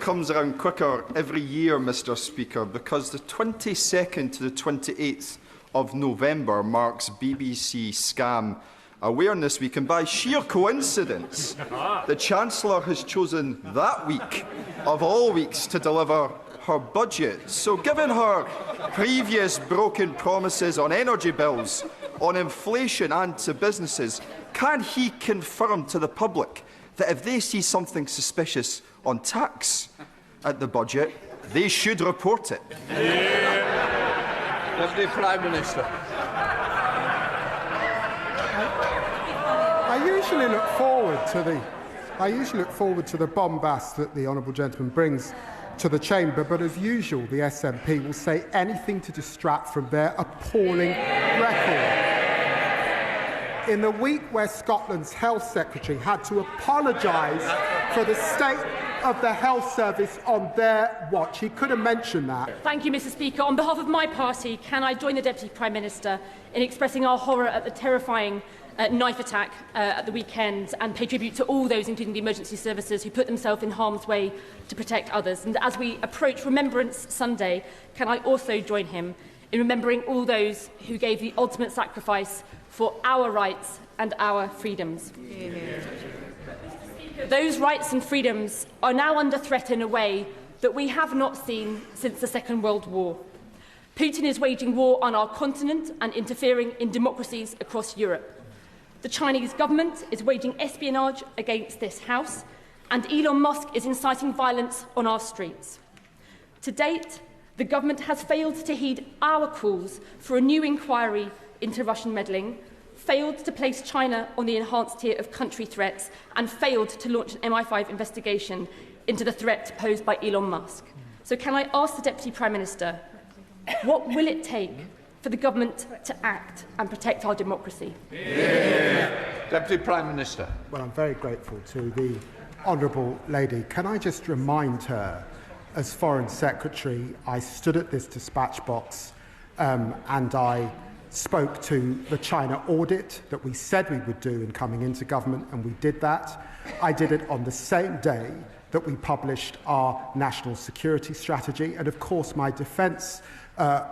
Comes around quicker every year, Mr Speaker, because the 22nd to the 28th of November marks BBC Scam Awareness Week, and by sheer coincidence, the Chancellor has chosen that week of all weeks to deliver her budget. So given her previous broken promises on energy bills, on inflation and to businesses, can he confirm to the public that if they see something suspicious on tax at the budget, they should report it? Deputy Prime Minister. I usually look forward to the bombast that the honourable gentleman brings to the chamber, but as usual, the SNP will say anything to distract from their appalling record. In the week where Scotland's Health Secretary had to apologise for the state of the health service on their watch, he could have mentioned that. Thank you, Mr Speaker. On behalf of my party, can I join the Deputy Prime Minister in expressing our horror at the terrifying knife attack at the weekend, and pay tribute to all those, including the emergency services, who put themselves in harm's way to protect others. And as we approach Remembrance Sunday, can I also join him in remembering all those who gave the ultimate sacrifice for our rights and our freedoms? Those rights and freedoms are now under threat in a way that we have not seen since the Second World War. Putin is waging war on our continent and interfering in democracies across Europe. The Chinese government is waging espionage against this House, and Elon Musk is inciting violence on our streets. To date, the government has failed to heed our calls for a new inquiry into Russian meddling, failed to place China on the enhanced tier of country threats, and failed to launch an MI5 investigation into the threat posed by Elon Musk. So can I ask the Deputy Prime Minister, what will it take for the government to act and protect our democracy? Deputy Prime Minister. Well, I'm very grateful to the honourable lady. Can I just remind her, as Foreign Secretary, I stood at this dispatch box and I spoke to the China audit that we said we would do in coming into government, and we did that. I did it on the same day that we published our national security strategy, and of course my defence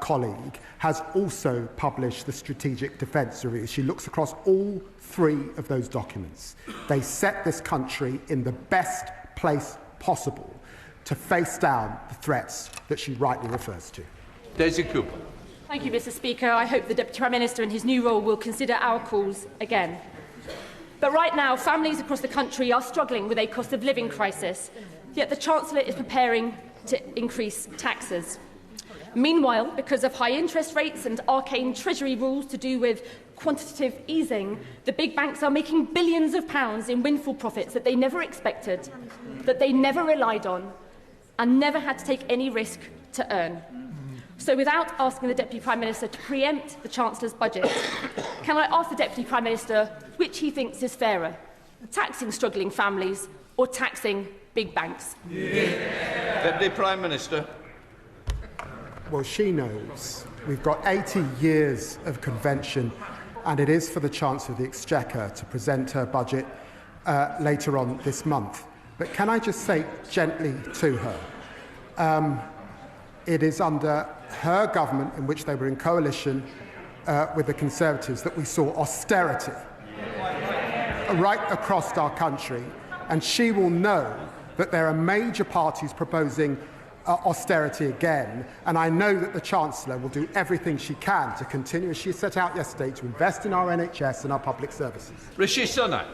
colleague has also published the Strategic Defence Review. She looks across all three of those documents. They set this country in the best place possible to face down the threats that she rightly refers to. Daisy Cooper. Thank you, Mr Speaker. I hope the Deputy Prime Minister in his new role will consider our calls again. But right now, families across the country are struggling with a cost of living crisis, yet the Chancellor is preparing to increase taxes. Meanwhile, because of high interest rates and arcane Treasury rules to do with quantitative easing, the big banks are making billions of pounds in windfall profits that they never expected, that they never relied on, and never had to take any risk to earn. So without asking the Deputy Prime Minister to preempt the Chancellor's budget, can I ask the Deputy Prime Minister which he thinks is fairer, taxing struggling families or taxing big banks? Deputy Prime Minister. Well, she knows. We've got 80 years of convention, and it is for the Chancellor of the Exchequer to present her budget later on this month. But can I just say gently to her, it is under her government, in which they were in coalition with the Conservatives, that we saw austerity right across our country, and she will know that there are major parties proposing austerity again, and I know that the Chancellor will do everything she can to continue, as she set out yesterday, to invest in our NHS and our public services. Rishi Sunak.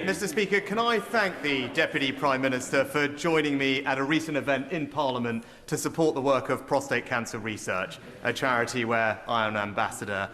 Mr Speaker, can I thank the Deputy Prime Minister for joining me at a recent event in Parliament to support the work of Prostate Cancer Research, a charity where I am an ambassador.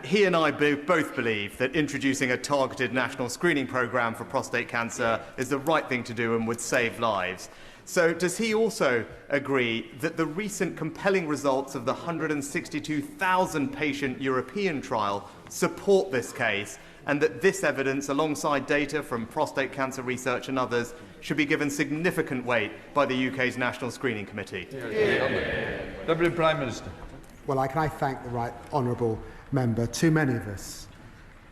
He and I both believe that introducing a targeted national screening programme for prostate cancer is the right thing to do and would save lives. So does he also agree that the recent compelling results of the 162,000 patient European trial support this case, and that this evidence, alongside data from Prostate Cancer Research and others, should be given significant weight by the UK's National Screening Committee? Deputy Prime Minister. Well, can I thank the right honourable member. Too many of us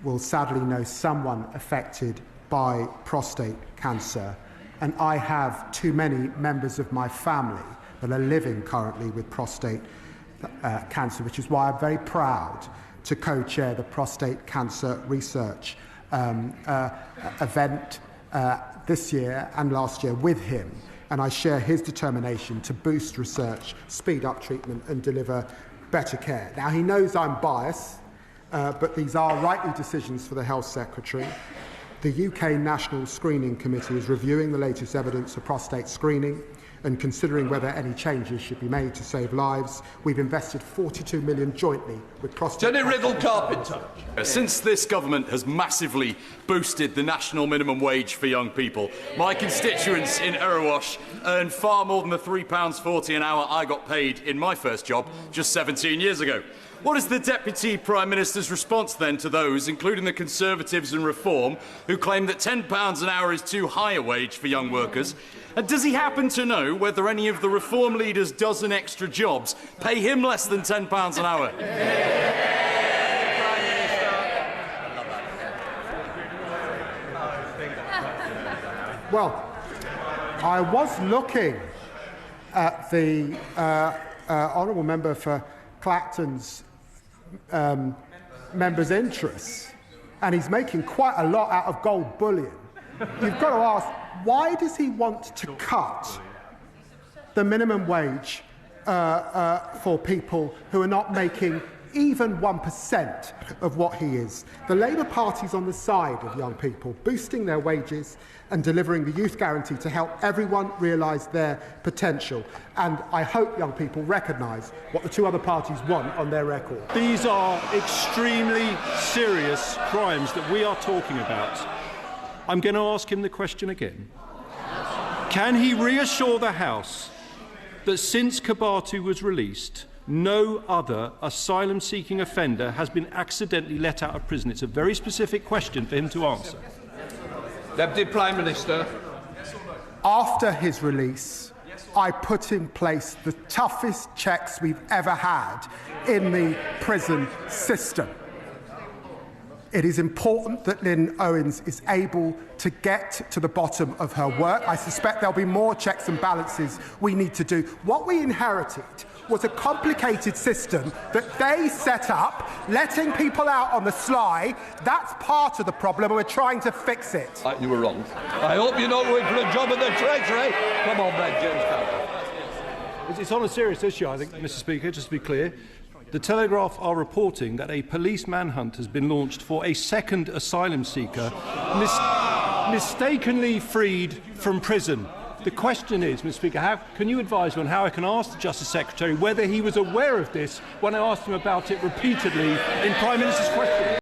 will sadly know someone affected by prostate cancer, and I have too many members of my family that are living currently with prostate cancer, which is why I'm very proud to co-chair the prostate cancer research event this year and last year with him. And I share his determination to boost research, speed up treatment and deliver better care. Now, he knows I'm biased, but these are rightly decisions for the Health Secretary. The UK National Screening Committee is reviewing the latest evidence of prostate screening and considering whether any changes should be made to save lives. We've invested £42 million jointly with prostate... Jenny Riddle-Carpenter. Since this government has massively boosted the national minimum wage for young people, my constituents in ERUPTS earn far more than the £3.40 an hour I got paid in my first job just 17 years ago. What is the Deputy Prime Minister's response then to those, including the Conservatives and Reform, who claim that £10 an hour is too high a wage for young workers? And does he happen to know whether any of the Reform leaders' dozen extra jobs pay him less than £10 an hour? Well, I was looking at the honourable member for Clacton's member's interests, and he's making quite a lot out of gold bullion. You've got to ask, why does he want to cut the minimum wage for people who are not making even 1% of what he is? The Labour Party's on the side of young people, boosting their wages and delivering the youth guarantee to help everyone realise their potential. And I hope young people recognise what the two other parties want on their record. These are extremely serious crimes that we are talking about. I'm going to ask him the question again. Can he reassure the House that since Kabatu was released, no other asylum-seeking offender has been accidentally let out of prison? It's a very specific question for him to answer. Deputy Prime Minister. After his release, I put in place the toughest checks we've ever had in the prison system. It is important that Lynn Owens is able to get to the bottom of her work. I suspect there'll be more checks and balances we need to do. What we inherited was a complicated system that they set up, letting people out on the sly. That's part of the problem, and we're trying to fix it. You were wrong. I hope you're not going for a job in the Treasury. Come on, Ben, James Carter. It's on a serious issue, I think, Mr. Speaker, just to be clear. The Telegraph are reporting that a police manhunt has been launched for a second asylum seeker mistakenly freed from prison. The question is, Mr. Speaker, can you advise me on how I can ask the Justice Secretary whether he was aware of this when I asked him about it repeatedly in Prime Minister's question?